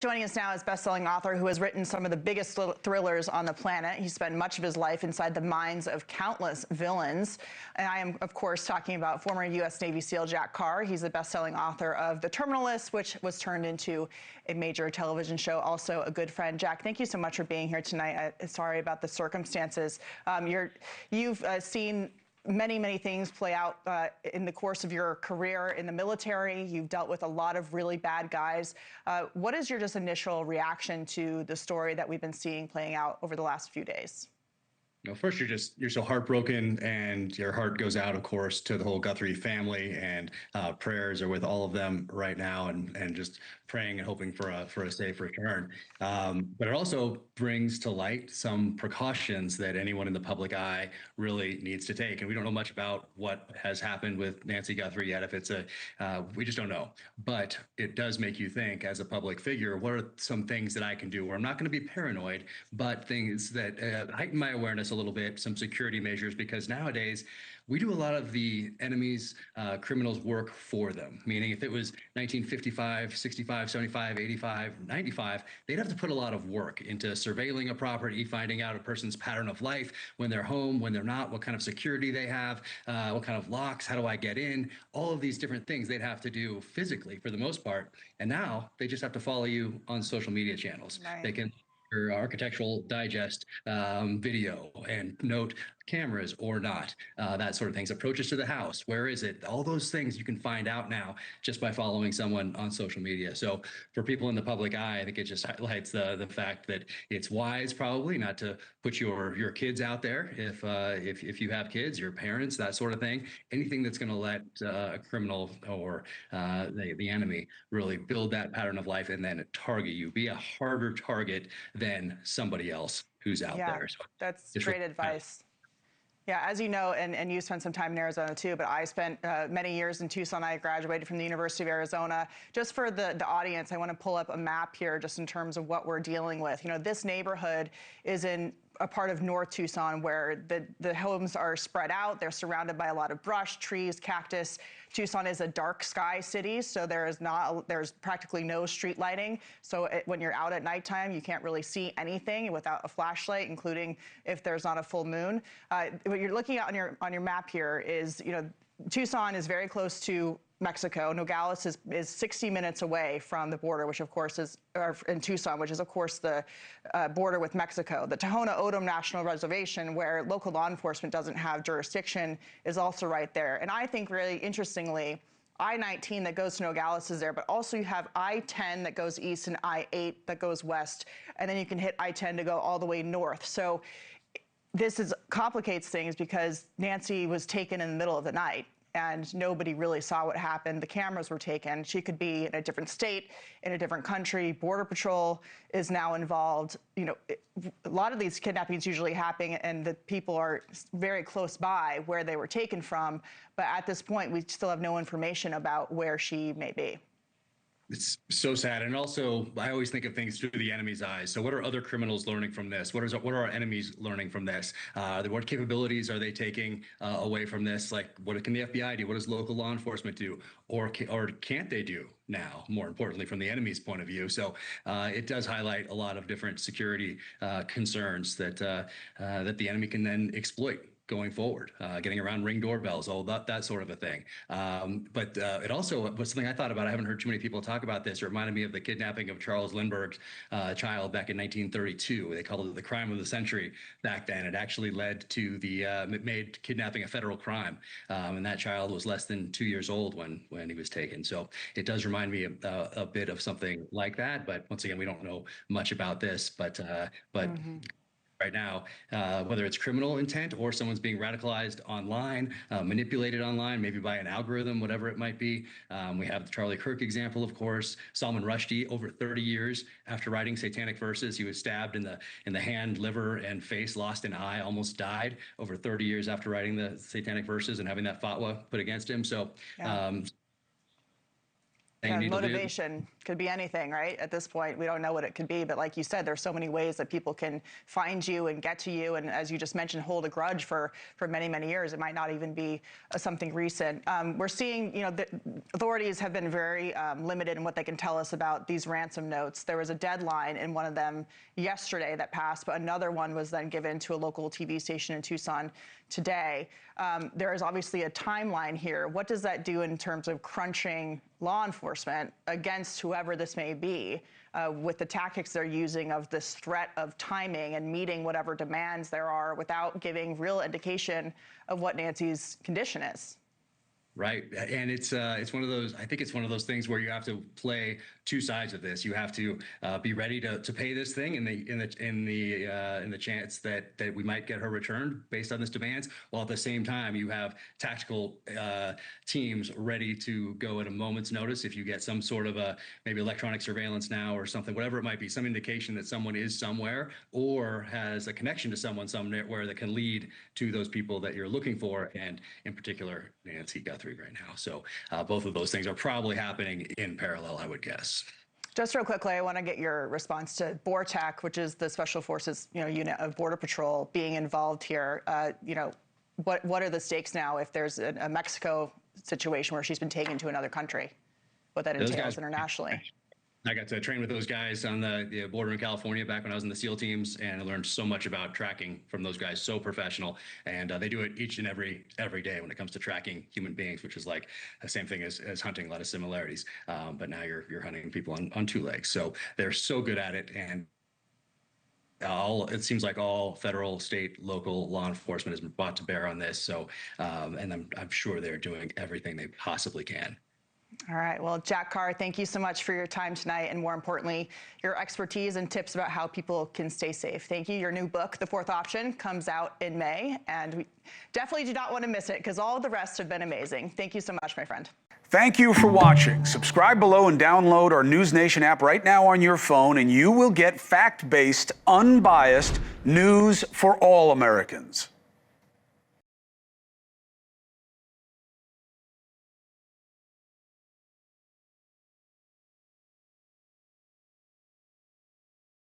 Joining us now is best-selling author who has written some of the biggest thrillers on the planet. He spent much of his life inside the minds of countless villains. And I am, of course, talking about former U.S. Navy SEAL Jack Carr. He's the best-selling author of The Terminal List, which was turned into a major television show, also a good friend. Jack, thank you so much for being here tonight. Sorry about the circumstances. You've seen many things play out in the course of your career in the military. You've dealt with a lot of really bad guys. What is your just initial reaction to the story that we've been seeing playing out over the last few days? First, you're so heartbroken, and your heart goes out, of course, to the whole Guthrie family, and prayers are with all of them right now, and just praying and hoping for a safe return. But it also brings to light some precautions that anyone in the public eye really needs to take. And we don't know much about what has happened with Nancy Guthrie yet. We just don't know. But it does make you think, as a public figure, what are some things that I can do where I'm not going to be paranoid, but things that heighten my awareness a little bit, some security measures, because nowadays we do a lot of the enemy's criminals' work for them. Meaning, if it was 1955, 65, 75, 85, 95, they'd have to put a lot of work into surveilling a property, finding out a person's pattern of life, when they're home, when they're not, what kind of security they have, what kind of locks, how do I get in, all of these different things they'd have to do physically for the most part. And now they just have to follow you on social media channels. Right. They can your architectural digest video and note cameras or not, that sort of things, approaches to the house, where is it, all those things you can find out now just by following someone on social media. So for people in the public eye, I think it just highlights the fact that it's wise probably not to put your kids out there if you have kids, your parents, that sort of thing. Anything that's going to let a criminal or the enemy really build that pattern of life and then target you, be a harder target than somebody else who's out there. So that's great advice. Yeah, as you know, and you spent some time in Arizona too, but I spent many years in Tucson. I graduated from the University of Arizona. Just for the audience, I want to pull up a map here just in terms of what we're dealing with. You know, this neighborhood is in a part of North Tucson where the homes are spread out. They're surrounded by a lot of brush, trees, cactus. Tucson is a dark sky city, so there's practically no street lighting. So when you're out at nighttime, you can't really see anything without a flashlight, including if there's not a full moon. What you're looking at on your map here is, you know, Tucson is very close to Mexico. Nogales is 60 minutes away from the border, which of course is in Tucson, which is of course the border with Mexico. The Tohono O'odham National Reservation, where local law enforcement doesn't have jurisdiction, is also right there. And I think really interestingly, I-19 that goes to Nogales is there, but also you have I-10 that goes east and I-8 that goes west, and then you can hit I-10 to go all the way north. So this complicates things because Nancy was taken in the middle of the night and nobody really saw what happened. The cameras were taken. She could be in a different state, in a different country. Border Patrol is now involved. You know, a lot of these kidnappings usually happen and the people are very close by where they were taken from. But at this point, we still have no information about where she may be. It's so sad. And also, I always think of things through the enemy's eyes. So what are other criminals learning from this? What are our enemies learning from this? What capabilities are they taking away from this? Like, what can the FBI do? What does local law enforcement do? Or can't they do now, more importantly, from the enemy's point of view? So it does highlight a lot of different security concerns that the enemy can then exploit going forward, getting around Ring doorbells, all that sort of a thing. But it also was something I thought about. I haven't heard too many people talk about this. It reminded me of the kidnapping of Charles Lindbergh's child back in 1932. They called it the crime of the century back then. It actually led to it made kidnapping a federal crime. And that child was less than 2 years old when he was taken. So it does remind me a bit of something like that. But once again, we don't know much about this, but right now, whether it's criminal intent or someone's being radicalized online, manipulated online, maybe by an algorithm, whatever it might be. We have the Charlie Kirk example, of course. Salman Rushdie, over 30 years after writing Satanic Verses, he was stabbed in the hand, liver, and face, lost an eye, almost died over 30 years after writing the Satanic Verses and having that fatwa put against him. So motivation Could be anything, right? At this point, we don't know what it could be. But like you said, there's so many ways that people can find you and get to you. And as you just mentioned, hold a grudge for many, many years. It might not even be something recent. We're seeing, the authorities have been very limited in what they can tell us about these ransom notes. There was a deadline in one of them yesterday that passed, but another one was then given to a local TV station in Tucson today. There is obviously a timeline here. What does that do in terms of crunching law enforcement against whoever this may be with the tactics they're using of this threat of timing and meeting whatever demands there are without giving real indication of what Nancy's condition is? Right, and it's one of those. I think it's one of those things where you have to play two sides of this. You have to be ready to pay this thing in the chance that we might get her returned based on this demands, while at the same time you have tactical teams ready to go at a moment's notice if you get some sort of maybe electronic surveillance now or something, whatever it might be, some indication that someone is somewhere or has a connection to someone somewhere that can lead to those people that you're looking for, and in particular Nancy Guthrie right now. So both of those things are probably happening in parallel, I would guess. Just real quickly, I want to get your response to BORTAC, which is the Special Forces unit of Border Patrol, being involved here. What are the stakes now if there's a Mexico situation where she's been taken to another country? What that entails internationally? I got to train with those guys on the border in California back when I was in the SEAL teams, and I learned so much about tracking from those guys. So professional, and they do it each and every day when it comes to tracking human beings, which is like the same thing as hunting. A lot of similarities, but now you're hunting people on two legs. So they're so good at it, and it seems like all federal, state, local law enforcement has been brought to bear on this. So, and I'm sure they're doing everything they possibly can. All right. Well, Jack Carr, thank you so much for your time tonight, and more importantly, your expertise and tips about how people can stay safe. Thank you. Your new book, The Fourth Option, comes out in May, and we definitely do not want to miss it because all of the rest have been amazing. Thank you so much, my friend. Thank you for watching. Subscribe below and download our NewsNation app right now on your phone, and you will get fact-based, unbiased news for all Americans.